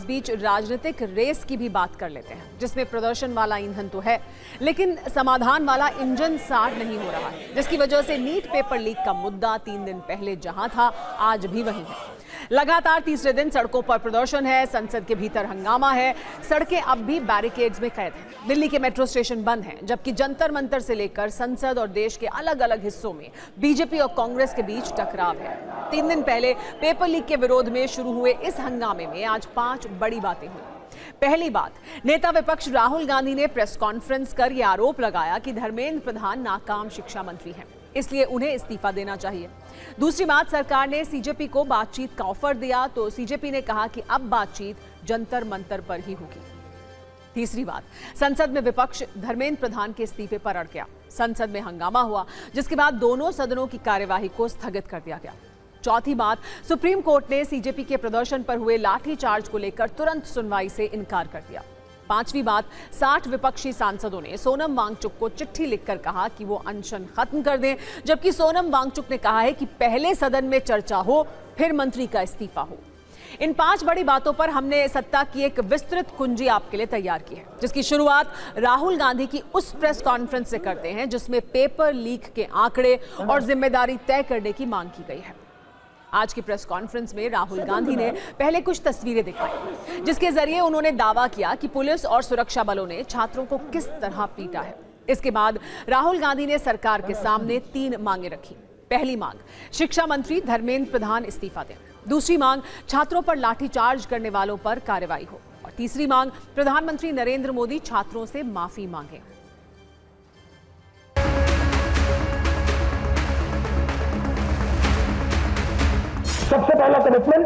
इस बीच राजनीतिक रेस की भी बात कर लेते हैं, जिसमें प्रदर्शन वाला ईंधन तो है, लेकिन समाधान वाला इंजन स्टार्ट नहीं हो रहा है, जिसकी वजह से नीट पेपर लीक का मुद्दा 3 दिन पहले जहां था, आज भी वहीं है। लगातार तीसरे दिन सड़कों पर प्रदर्शन है, संसद के भीतर हंगामा है, सड़कें अब भी बैरिकेड्स में कैद हैं। दिल्ली के मेट्रो स्टेशन बंद हैं, जबकि जंतर मंतर से लेकर संसद और देश के अलग अलग हिस्सों में बीजेपी और कांग्रेस के बीच टकराव है। 3 दिन पहले पेपर लीक के विरोध में शुरू हुए इस हंगामे में आज 5 बड़ी बातें हुई। पहली बात, नेता विपक्ष राहुल गांधी ने प्रेस कॉन्फ्रेंस कर यह आरोप लगाया कि धर्मेंद्र प्रधान नाकाम शिक्षा मंत्री हैं, इसलिए उन्हें इस्तीफा देना चाहिए। दूसरी बात, सरकार ने सीजेपी को बातचीत का ऑफर दिया तो सीजेपी ने कहा कि अब बातचीत जंतर मंतर पर ही होगी। तीसरी बात, संसद में विपक्ष धर्मेंद्र प्रधान के इस्तीफे पर अड़ गया। संसद में हंगामा हुआ, जिसके बाद दोनों सदनों की कार्यवाही को स्थगित कर दिया गया। चौथी बात, सुप्रीम कोर्ट ने सीजेपी के प्रदर्शन पर हुए लाठीचार्ज को लेकर तुरंत सुनवाई से इनकार कर दिया। पांचवी बात, 60 विपक्षी सांसदों ने सोनम वांगचुक को चिट्ठी लिखकर कहा कि वो अनशन खत्म कर दें, जबकि सोनम वांगचुक ने कहा है कि पहले सदन में चर्चा हो, फिर मंत्री का इस्तीफा हो। इन 5 बड़ी बातों पर हमने सत्ता की एक विस्तृत कुंजी आपके लिए तैयार की है, जिसकी शुरुआत राहुल गांधी की उस प्रेस कॉन्फ्रेंस से करते हैं जिसमें पेपर लीक के आंकड़े और जिम्मेदारी तय करने की मांग की गई है। आज की प्रेस कॉन्फ्रेंस में राहुल गांधी ने पहले कुछ तस्वीरें दिखाई, जिसके जरिए उन्होंने दावा किया कि पुलिस और सुरक्षा बलों ने छात्रों को किस तरह पीटा है। इसके बाद राहुल गांधी ने सरकार के सामने 3 मांगे रखी। पहली मांग, शिक्षा मंत्री धर्मेंद्र प्रधान इस्तीफा दें। दूसरी मांग, छात्रों पर लाठीचार्ज करने वालों पर कार्रवाई हो। और तीसरी मांग, प्रधानमंत्री नरेंद्र मोदी छात्रों से माफी मांगे। सबसे पहला कमिटमेंट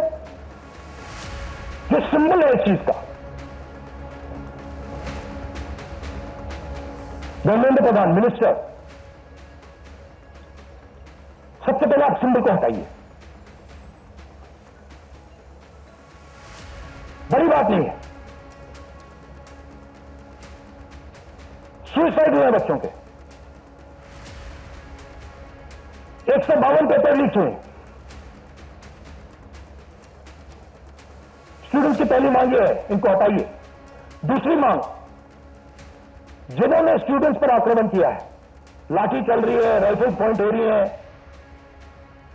जो सिंबल है इस चीज का, धर्मेंद्र प्रधान मिनिस्टर, सबसे पहले आप सिंबल को हटाइए। बड़ी बात नहीं है, सुसाइड हुए बच्चों के 152 पेपर लीक हुए। स्टूडेंट्स की पहली मांग ये है, इनको हटाइए। दूसरी मांग, जिन्होंने स्टूडेंट्स पर आक्रमण किया है, लाठी चल रही है, राइफल पॉइंट हो रही है,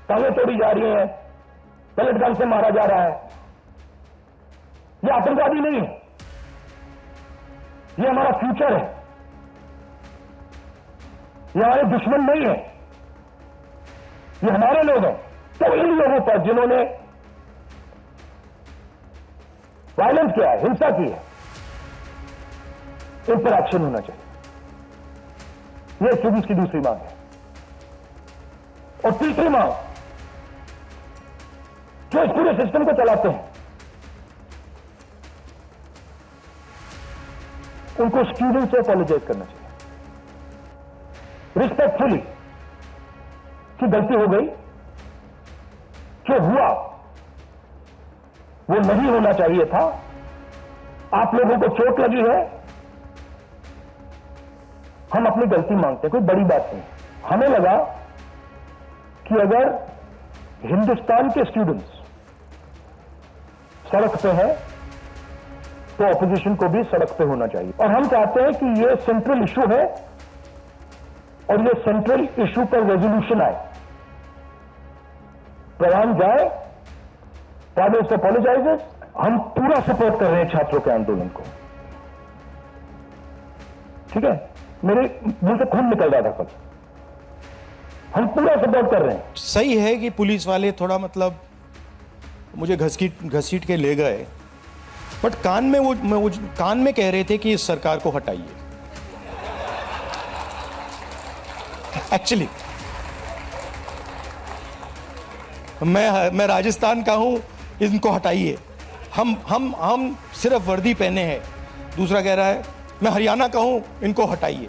टांगें तोड़ी जा रही हैं, पेलेट गन से मारा जा रहा है, ये आतंकवादी नहीं है, ये हमारा फ्यूचर है, ये हमारे दुश्मन नहीं है, ये हमारे लोग हैं। तो इन लोगों पर जिन्होंने वायलेंस किया है, हिंसा की है, इन पर एक्शन होना चाहिए। यह स्टूडेंट्स की दूसरी मांग है। और तीसरी मांग, जो इस पूरे सिस्टम को चलाते हैं, उनको स्टूडेंट से अपोलोजाइज करना चाहिए रिस्पेक्टफुली कि गलती हो गई, जो हुआ वो नहीं होना चाहिए था, आप लोगों को चोट लगी है, हम अपनी गलती मांगते हैं, कोई बड़ी बात नहीं। हमें लगा कि अगर हिंदुस्तान के स्टूडेंट्स सड़क पे हैं तो ऑपोजिशन को भी सड़क पे होना चाहिए। और हम चाहते हैं कि ये सेंट्रल इशू है और ये सेंट्रल इशू पर रेजोल्यूशन आए, प्रधान जाए, प्राइम से अपोलोजाइजेस। हम पूरा सपोर्ट कर रहे हैं छात्रों के आंदोलन को, ठीक है, मेरे मुंह से खून निकल रहा था कल, हम पूरा सपोर्ट कर रहे हैं। सही है कि पुलिस वाले थोड़ा मतलब मुझे घसीट के ले गए, बट कान में वो कान में कह रहे थे कि इस सरकार को हटाइए। एक्चुअली मैं राजस्थान का हूं, इनको हटाइए। हम सिर्फ वर्दी पहने हैं। दूसरा कह रहा है मैं हरियाणा का हूं, इनको हटाइए।